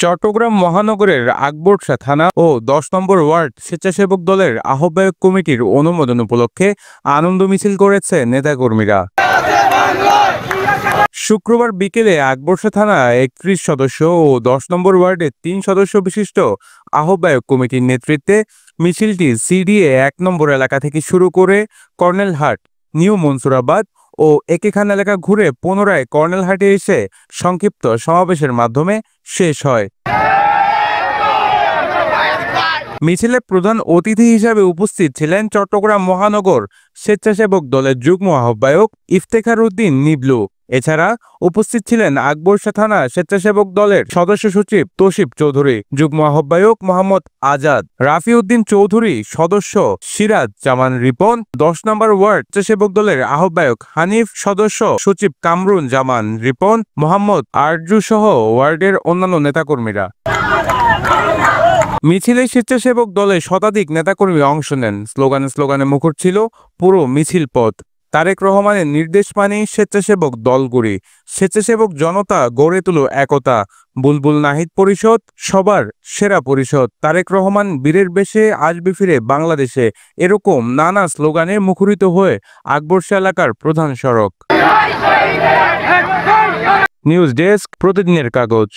চট্টগ্রাম মহানগরের আকবরশাহ থানা ও ১০ নম্বর ওয়ার্ড স্বেচ্ছাসেবক দলের আহ্বায়ক কমিটির অনুমোদন উপলক্ষে আনন্দ মিছিল করেছে নেতাকর্মীরা। শুক্রবার বিকেলে আকবরশাহ থানা ৩১ সদস্য ও ১০ নম্বর ওয়ার্ডের ৩ সদস্য বিশিষ্ট আহ্বায়ক কমিটির নেতৃত্বে মিছিলটি সিডিএ ১ নম্বর এলাকা থেকে শুরু করে কর্নেলহাট, নিউ মনসুরাবাদ ও একেখান এলাকা ঘুরে পুনরায় কর্নেলহাটে এসে সংক্ষিপ্ত সমাবেশের মাধ্যমে শেষ হয়। মিছিলে প্রধান অতিথি হিসাবে উপস্থিত ছিলেন চট্টগ্রাম মহানগর স্বেচ্ছাসেবক দলের যুগ্ম আহ্বায়ক ইফতেখার উদ্দিন নিবলু। এছাড়া উপস্থিত ছিলেন আকবরশাহ থানা স্বেচ্ছাসেবক দলের সদস্য সচিব তৌসিফ চৌধুরী, যুগ্ম আহ্বায়ক মোহাম্মদ আজাদ, রাফিউদ্দিন চৌধুরী, সদস্য সিরাজ জামান রিপন, ১০ নম্বর ওয়ার্ড স্বেচ্ছাসেবক দলের আহ্বায়ক হানিফ, সদস্য সচিব কামরুন জামান রিপন, মোহাম্মদ আরজু সহ ওয়ার্ডের অন্যান্য নেতাকর্মীরা। মিছিলে স্বেচ্ছাসেবক দলের শতাধিক নেতাকর্মী অংশ নেন। স্লোগানে মুখর ছিল পুরো মিছিল পথ। তারেক রহমানের নির্দেশ মানেই স্বেচ্ছাসেবক দল গড়ি, স্বেচ্ছাসেবক জনতা গড়ে তুলো একতা, বুলবুল নাহিদ পরিষদ সবার সেরা পরিষদ, তারেক রহমান বীরের বেশে আসবে ফিরে বাংলাদেশে, এরকম নানা স্লোগানে মুখরিত হয়ে আকবরশাহ এলাকার প্রধান সড়ক। নিউজ ডেস্ক, প্রতিদিনের কাগজ।